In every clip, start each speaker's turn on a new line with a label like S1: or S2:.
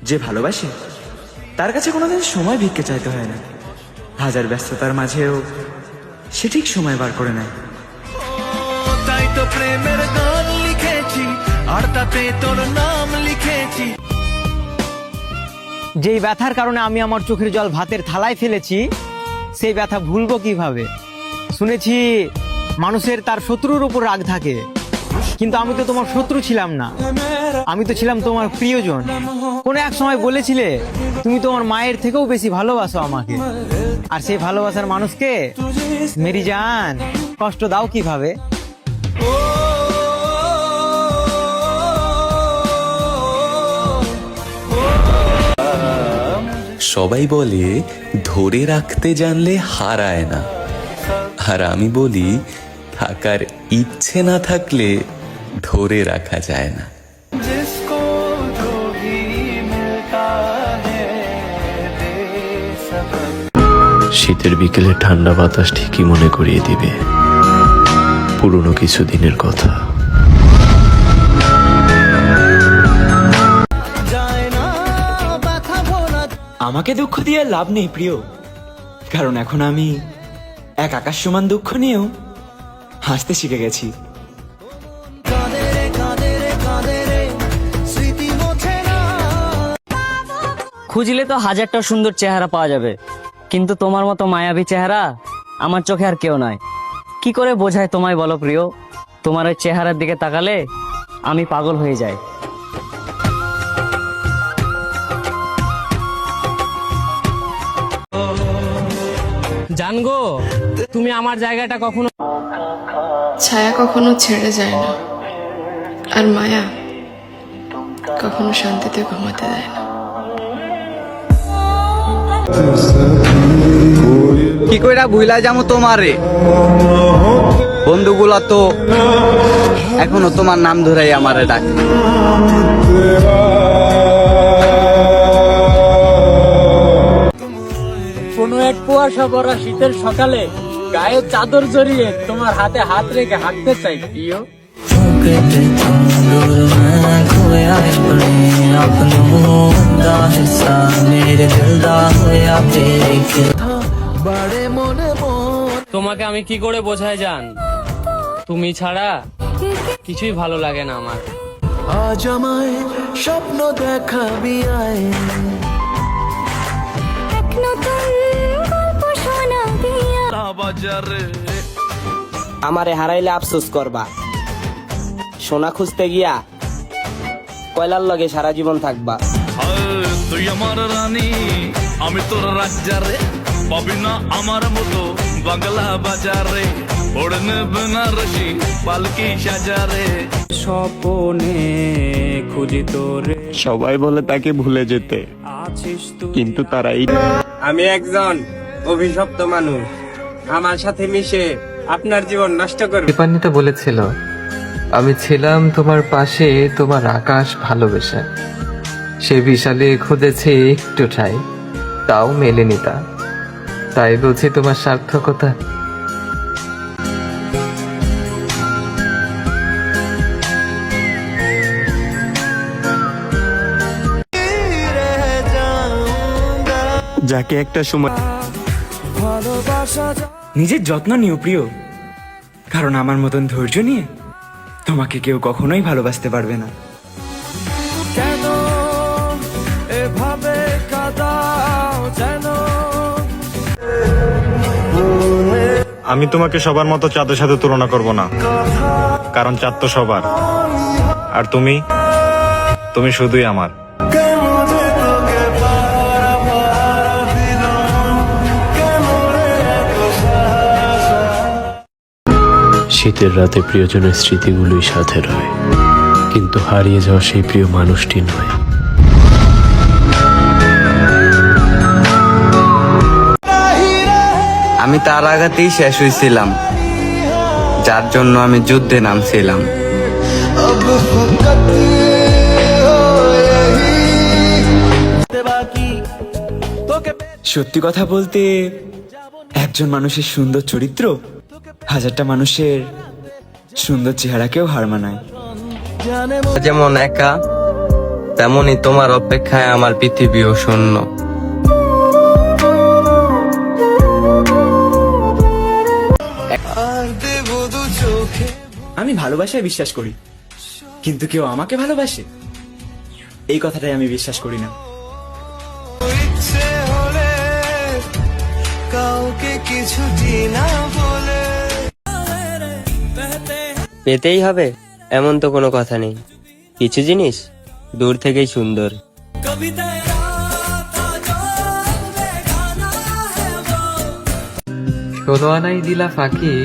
S1: যে ভালোবাসে তার কাছে কোনোদিন সময় ভিক্ষে চাইতে হয় না। হাজার ব্যস্ততার মাঝেও সে ঠিক সময় বার করে নেয়।
S2: তাই তো প্রেমের গান লিখেছি, আর তাতে তোর নাম লিখেছি।
S3: যেই ব্যথার কারণে আমি আমার চোখের জল ভাতের থালায় ফেলেছি, সেই ব্যথা ভুলবো কিভাবে? শুনেছি মানুষের তার শত্রুর উপর রাগ থাকে, কিন্তু আমি তো তোমার শত্রু ছিলাম না, আমি তো ছিলাম তোমার প্রিয়জন। কোনো এক সময় বলেছিলে তুমি তোমার মায়ের থেকেও বেশি ভালোবাসো আমাকে, আর সেই ভালোবাসার মানুষকে মেরি জান কষ্ট দাও কিভাবে?
S4: সবাই বলে ধরে রাখতে জানলে হারায় না, আর আমি বলি থাকার ইচ্ছে না থাকলে ধরে রাখা যায় না।
S5: শীতের বিকেলে ঠান্ডা বাতাস ঠিকই মনে করিয়ে দিবে পুরনো কিছু দিনের কথা।
S1: আমাকে দুঃখ দিয়ে লাভ নেই প্রিয়, কারণ এখন আমি এক আকাশ সমান দুঃখ নিয়েও হাসতে শিখে গেছি।
S6: খুঁজলে তো হাজারটা সুন্দর চেহারা পাওয়া যাবে, কিন্তু তোমার মতো মায়াবী চেহারা আমার চোখে আর কেউ নাই। কি করে বোঝায় তোমায় বলো প্রিয়? তোমার ওই চেহারার দিকে তাকালে আমি পাগল হয়ে যাই। জানগো, তুমি আমার জায়গাটা কখনো
S7: ছায়া কখনো ছেড়ে যায় না, আর মায়া কখনো শান্তিতে ঘুমাতে দেয় না।
S1: কি কইরা ভুলা যামু তোমারে? বন্ধুগুলা তো এখনো তোমার নাম ধরেই আমারে ডাকে।
S6: কোনো এক কুয়াশা ভরা শীতের সকালে গায়ে চাদর জড়িয়ে তোমার হাতে হাত রেখে হাঁটতে চাই প্রিয়। তোমাকে আমি কি করে বোঝাই জান, তুমি ছাড়া কিছুই ভালো লাগে না আমার।
S2: আজ আমায় স্বপ্ন দেখাবি আয়, বাজারে
S3: আমারে হারাইলে আফসোস করবা, সোনা খুঁজতে গিয়া কয়লার লগে সারা জীবন থাকবা।
S2: তুই আমার রানী, আমি তোর রাজ্জারে, পাবি না আমার মতো বাংলা বাজারে। ওড়নে বেনারসি পালকি সাজারে,
S3: স্বপনে খুঁজি তোরে।
S5: সবাই বলে তাকে ভুলে যেতে, কিন্তু তারাই।
S3: আমি একজন অভিশপ্ত মানুষ, আমার সাথে মিশে আপনার জীবন নষ্ট করবে।
S8: দীপান্বিতা বলেছিল, আমি ছিলাম তোমার পাশে তোমার আকাশ ভালোবেসে, সে বিশালে খুঁজেছে একটু ঠাই, তাও মেলেনি তা, তাই বুঝি তোমার সার্থকতা।
S5: যাকে একটা সময়
S1: নিজের যত্ন নিও প্রিয়, কারণ আমার মতন ধৈর্য নিয়ে তোমাকে কেউ কখনোই ভালোবাসতে পারবে না।
S2: কেন এভাবে কাঁদাও যেন?
S5: আমি তোমাকে সবার মতো চাঁদের সাথে তুলনা করব না, কারণ চাঁদ তো সবার, আর তুমি শুধুই আমার। শীতের রাতে প্রিয়জনের স্মৃতিগুলোই সাথে রয়, কিন্তু হারিয়ে যাওয়া সেই প্রিয় মানুষটি নয়।
S1: আমি তার আঘাতেই শেষ হয়েছিলাম, যার জন্য আমি যুদ্ধে নামছিলাম। সত্যি কথা বলতে, একজন মানুষের সুন্দর চরিত্র হাজারটা মানুষের সুন্দর চেহারাকেও হার মানায়। যেমন একা
S9: তেমনি তোমার অপেক্ষায় আমার পৃথিবীও শূন্য।
S1: আমি ভালোবাসায় বিশ্বাস করি, কিন্তু কেউ আমাকে ভালোবাসে এই কথাটাই আমি বিশ্বাস করি না।
S2: ইচ্ছে হলে কাউকে কিছু না বলে
S10: পেতেই হবে এমন তো কোনো কথা নেই, কিছু জিনিস দূর থেকেই সুন্দর।
S8: ষোলো আনাই দিলা ফাঁকি,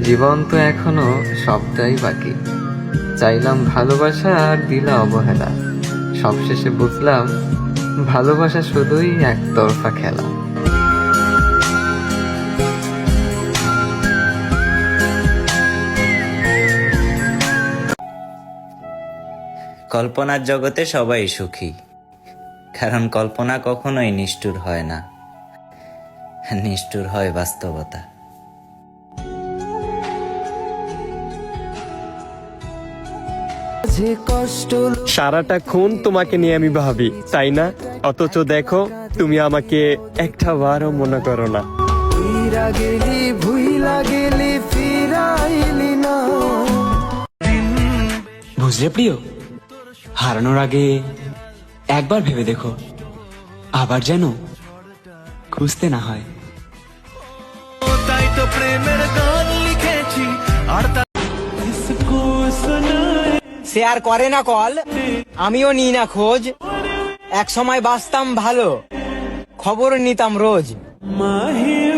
S8: জীবন তো এখনো সবটাই বাকি। চাইলাম ভালোবাসা আর দিলা অবহেলা, সবশেষে বুঝলাম ভালোবাসা শুধুই একতরফা খেলা।
S11: কল্পনার জগতে সবাই সুখী, কারণ কল্পনা কখনোই নিষ্ঠুর হয় না, নিষ্ঠুর হয় বাস্তবতা।
S10: সারাটা খুন তোমাকে নিয়ে আমি ভাবি, তাই না? অথচ দেখো তুমি আমাকে একটা বারও মনে করো না।
S1: বুঝলে প্রিয়, হারানোর আগে একবার ভেবে দেখো, আবার যেন খুঁজতে না হয়।
S2: তাই তো প্রেমের গান লিখেছি আর তা
S3: সে আর করে না কল, আমিও নিই না খোঁজ। এক সময় বাঁচতাম ভালো, খবর নিতাম রোজ।
S2: মাহির